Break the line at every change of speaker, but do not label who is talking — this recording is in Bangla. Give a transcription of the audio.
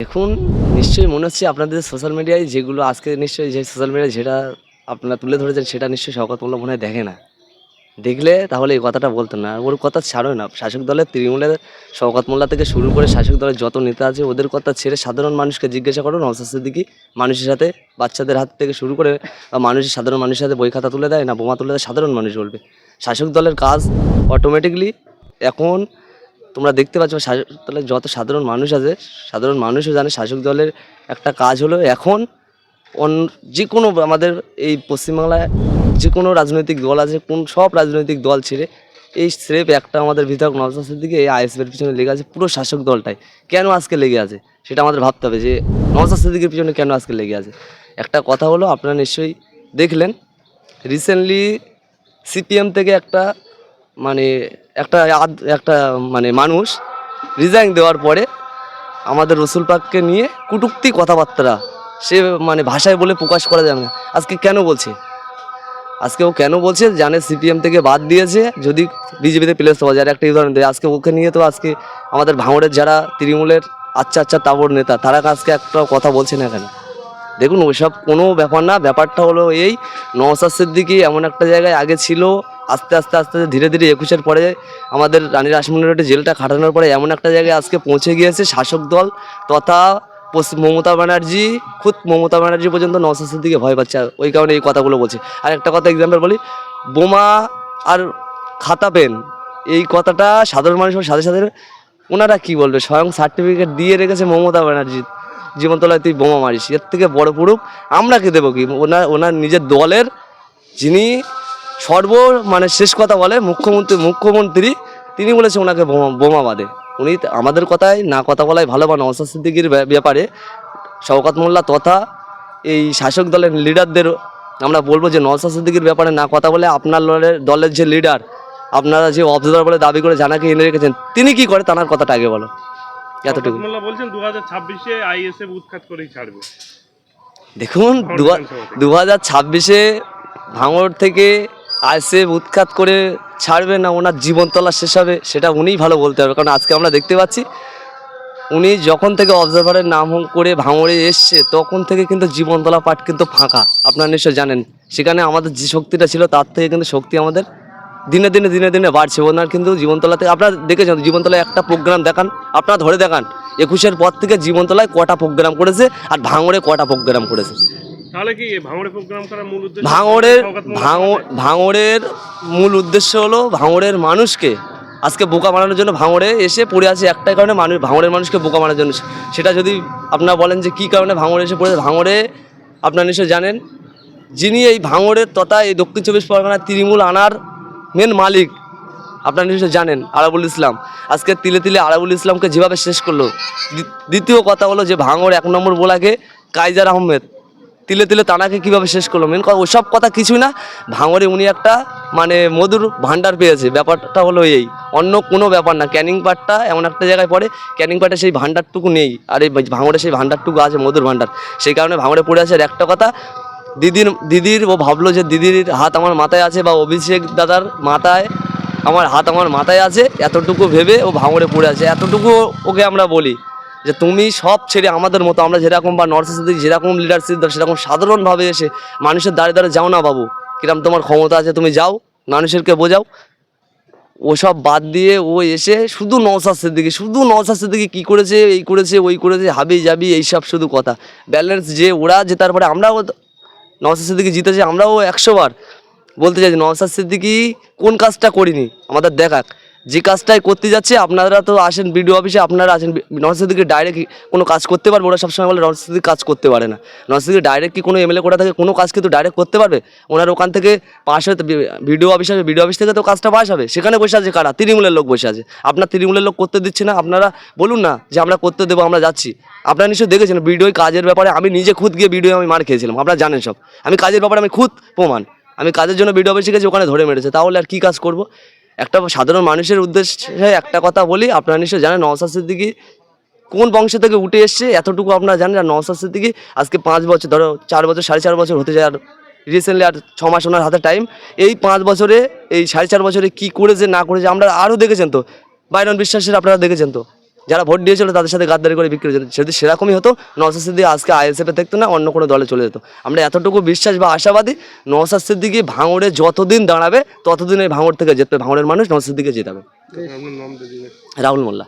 দেখুন, নিশ্চয়ই মনে হচ্ছে আপনাদের সোশ্যাল মিডিয়ায় যেগুলো আজকে নিশ্চয়ই যে সোশ্যাল মিডিয়ায় যেটা আপনারা তুলে ধরেছেন সেটা নিশ্চয়ই শওকত মোল্লা মনে হয় দেখে না। দেখলে তাহলে এই কথাটা বলতেন না। আর ওর কথা ছাড়োই না। শাসক দলের তৃণমূলের শওকত মোল্লা থেকে শুরু করে শাসক দলের যত নেতা আছে ওদের কথা ছেড়ে সাধারণ মানুষকে জিজ্ঞাসা করুন নওশাদ সিদ্দিকী মানুষের সাথে বাচ্চাদের হাত থেকে শুরু করে বা মানুষের সাধারণ মানুষের হাতে বই খাতা তুলে দেয় না বোমা তুলে দেয় সাধারণ মানুষ বলবে। শাসক দলের কাজ অটোমেটিকলি এখন তোমরা দেখতে পাচ্ছ শাসক দলের যত সাধারণ মানুষ আছে সাধারণ মানুষও জানে শাসক দলের একটা কাজ হলো এখন যে কোনো আমাদের এই পশ্চিমবাংলায় যে কোনো রাজনৈতিক দল আছে সব রাজনৈতিক দল ছেড়ে এই স্রেফ একটা আমাদের বিধায়ক নওশাদ সিদ্দিকী এই আইএসএফের পিছনে লেগে আছে পুরো শাসক দলটাই কেন আজকে লেগে আছে সেটা আমাদের ভাবতে হবে যে নওশাদ সিদ্দিকীর পিছনে কেন আজকে লেগে আছে। একটা কথা হলো আপনারা নিশ্চয়ই দেখলেন রিসেন্টলি সিপিএম থেকে একটা মানে একটা মানে মানুষ রিজাইন দেওয়ার পরে আমাদের রসুল পাককে নিয়ে কটূক্তি কথাবার্তা সে মানে ভাষায় বলে প্রকাশ করা যাবে না। আজকে কেন বলছে আজকে ও কেন বলছে জানে সিপিএম থেকে বাদ দিয়েছে যদি বিজেপিতে প্লেস হওয়া যায়। একটা উদাহরণ দেয় আজকে ওকে নিয়ে তো আজকে আমাদের ভাঙড়ের যারা তৃণমূলের আচ্ছা তাবড় নেতা তারা আজকে একটা কথা বলছে না কেন। দেখুন ওইসব কোনো ব্যাপার না। ব্যাপারটা হলো এই নওশাদ সিদ্দিকী এমন একটা জায়গায় আগে ছিল আস্তে আস্তে আস্তে ধীরে ধীরে 21-এর পরে আমাদের রানী রাসমণি রোডে জেলটা খাটানোর পরে এমন একটা জায়গায় আজকে পৌঁছে গিয়েছে শাসক দল তথা মমতা ব্যানার্জি খুদ মমতা ব্যানার্জি পর্যন্ত নওশাদ সিদ্দিকীকে ভয় পাচ্ছে আর ওই কারণে এই কথাগুলো বলছে। আর একটা কথা এক্সাম্পল বলি বোমা আর খাতা পেন এই কথাটা সাধারণ মানুষের সাথে সাথে ওনারা কী বলবে স্বয়ং সার্টিফিকেট দিয়ে রেখেছে মমতা ব্যানার্জি জীবনতলায় তুই বোমা মারিস এর থেকে বড় প্রুফ আমরা কে দেবো কি। ওনার নিজের দলের যিনি মানে শেষ কথা বলে মুখ্যমন্ত্রী তিনি বলেছে ওনাকে বোমা বাঁধে। উনি আমাদের কথায় না কথা বলাই ভালো বা নওশাদ সিদ্দিকীর ব্যাপারে শওকত মোল্লা তথা এই শাসক দলের লিডারদের আমরা বলবো যে নওশাদ সিদ্দিকীর ব্যাপারে না কথা বলে আপনার দলের যে লিডার আপনারা যে অবজারভার বলে দাবি করে জানাকে এনে রেখেছেন তিনি কি করে তার কথাটা আগে বলো। এতটুকু
বলছেন 2026-এ আইএসএফ উৎখাত করেই ছাড়বে।
দেখুন 2026-এ ভাঙড় থেকে আইএসএফ উৎখাত করে ছাড়বে না ওনার জীবনতলা শেষ হবে সেটা উনিই ভালো বলতে হবে। কারণ আজকে আমরা দেখতে পাচ্ছি উনি যখন থেকে অবজারভারের নাম করে ভাঙড়ে এসছে তখন থেকে কিন্তু জীবনতলা পাঠ কিন্তু ফাঁকা আপনারা নিশ্চয় জানেন। সেখানে আমাদের যে শক্তিটা ছিল তার থেকে কিন্তু শক্তি আমাদের দিনে দিনে বাড়ছে। ওনার কিন্তু জীবনতলাতে আপনারা দেখেছেন জীবনতলায় একটা প্রোগ্রাম দেখান আপনারা ধরে দেখান 21-এর পর থেকে জীবনতলায় কটা প্রোগ্রাম করেছে আর ভাঙড়ে কটা প্রোগ্রাম করেছে।
তাহলে কি ভাঙড়ে প্রোগ্রাম করার মূল উদ্দেশ্য
ভাঙড়ের মূল উদ্দেশ্য হলো ভাঙড়ের মানুষকে আজকে বোকা বানানোর জন্য ভাঙড়ে এসে পড়ে আছে একটাই কারণে ভাঙড়ের মানুষকে বোকা বানানোর জন্য। সেটা যদি আপনারা বলেন যে কী কারণে ভাঙড়ে এসে পড়ে ভাঙড়ে আপনারা নিশ্চয় জানেন যিনি এই ভাঙড়ের তথা এই দক্ষিণ 24 পরগনার তৃণমূল আনার মেন মালিক আপনারা নিশ্চয় জানেন আরাবুল ইসলাম। আজকে তিলে আরাবুল ইসলামকে যেভাবে শেষ করলো। দ্বিতীয় কথা হলো যে ভাঙড় 1 নম্বর বোলাকে কাইজার আহমেদ তিলে তানাকে কীভাবে শেষ করলো মেন কথা ওসব কথা কিছুই না। ভাঙড়ে উনি একটা মানে মধুর ভাণ্ডার পেয়েছে ব্যাপারটা হলো এই অন্য কোনো ব্যাপার না। ক্যানিং পাটটা এমন একটা জায়গায় পড়ে ক্যানিং পাটে সেই ভাণ্ডারটুকু নেই আর এই ভাঙড়ে সেই ভাণ্ডারটুকু আছে মধুর ভাণ্ডার সেই কারণে ভাঙড়ে পড়ে আছে। আর একটা কথা দিদির ও ভাবলো যে দিদির হাত আমার মাথায় আছে বা অভিষেক দাদার মাথায় আমার মাথায় আছে এতটুকু ভেবে ও ভাঙড়ে পড়ে আছে। এতটুকু ওকে আমরা বলি যে তুমি সব ছেড়ে আমাদের মতো আমরা যেরকম বা নর্থ ইস্ট যেরকম লিডারশিপ সেরকম সাধারণভাবে এসে মানুষের দাঁড়িয়ে যাও না বাবু কিরম তোমার ক্ষমতা আছে তুমি যাও মানুষেরকে বোঝাও। ওসব বাদ দিয়ে ও এসে শুধু নওশাদ সিদ্দিকী কী করেছে এই করেছে ওই করেছে হাবি যাবি এইসব শুধু কথা ব্যালেন্স যে ওরা জেতার পরে আমরাও নওশাদ সিদ্দিকী জিতেছে আমরাও 100 বার বলতে চাই নওশাদ সিদ্দিকী কোন কাজটা করিনি আমাদের দেখাক যে কাজটাই করতে যাচ্ছে। আপনারা তো আসেন বিডিও অফিসে আপনারা আসেন নওশাদ সিদ্দিকী ডাইরেক্ট কোনো কাজ করতে পারবে ওরা সবসময় বলে নওশাদ সিদ্দিকী কাজ করতে পারে না। নওশাদ সিদ্দিকী ডাইরেক্ট কি কোনো এমএলএ কোটা থেকে কোনো কাজ কিন্তু ডাইরেক্ট করতে পারবে ওনার ওখান থেকে পাশ হয়ে বিডিও অফিস থেকে তো কাজটা পাস হবে সেখানে বসে আছে কারা তৃণমূলের লোক বসে আছে। আপনার তৃণমূলের লোক করতে দিচ্ছে না আপনারা বলুন না যে আমরা করতে দেবো আমরা যাচ্ছি। আপনারা নিশ্চয়ই দেখেছেন ভিডিওয় কাজের ব্যাপারে আমি নিজে খুদ গিয়ে ভিডিও আমি মার খেয়েছিলাম আপনারা জানেন সব আমি কাজের ব্যাপারে আমি খুদ প্রমাণ আমি কাজের জন্য ভিডিও অফিসে গেছি ওখানে ধরে মেরেছে তাহলে আর কী কাজ করব। একটা সাধারণ মানুষের উদ্দেশ্যে একটা কথা বলি আপনারা নিশ্চয়ই জানেন নওশাদ সিদ্দিকী কোন বংশ থেকে উঠে এসছে এতটুকু আপনারা জানেন। আর নওশাদ সিদ্দিকী আজকে 5 বছর ধরো 4 বছর 4.5 বছর হতে যায় আর রিসেন্টলি আর 6 মাস ওনার হাতে টাইম। এই 5 বছরে এই 4.5 বছরে কী করেছে না করেছে আমরা আরও দেখেছেন তো বাইরন বিশ্বাসের আপনারা দেখেছেন তো যারা ভোট দিয়েছিল তাদের সাথে গাদ্দারি করে বিক্রি হয়েছে। যদি সেরকমই হতো নওশাদ সিদ্দিকী আজকে আইএসএফে থাকতো না, অন্য কোনো দলে চলে যেত। আমরা এতটুকু বিশ্বাস বা আশাবাদী, নওশাদ সিদ্দিকী ভাঙড়ে যতদিন দাঁড়াবে ততদিন এই ভাঙড় থেকে জিতবে, ভাঙড়ের মানুষ নওশাদ সিদ্দিকীকে জেতাবে।
আপনার নাম দিদি।
রাহুল মোল্লা।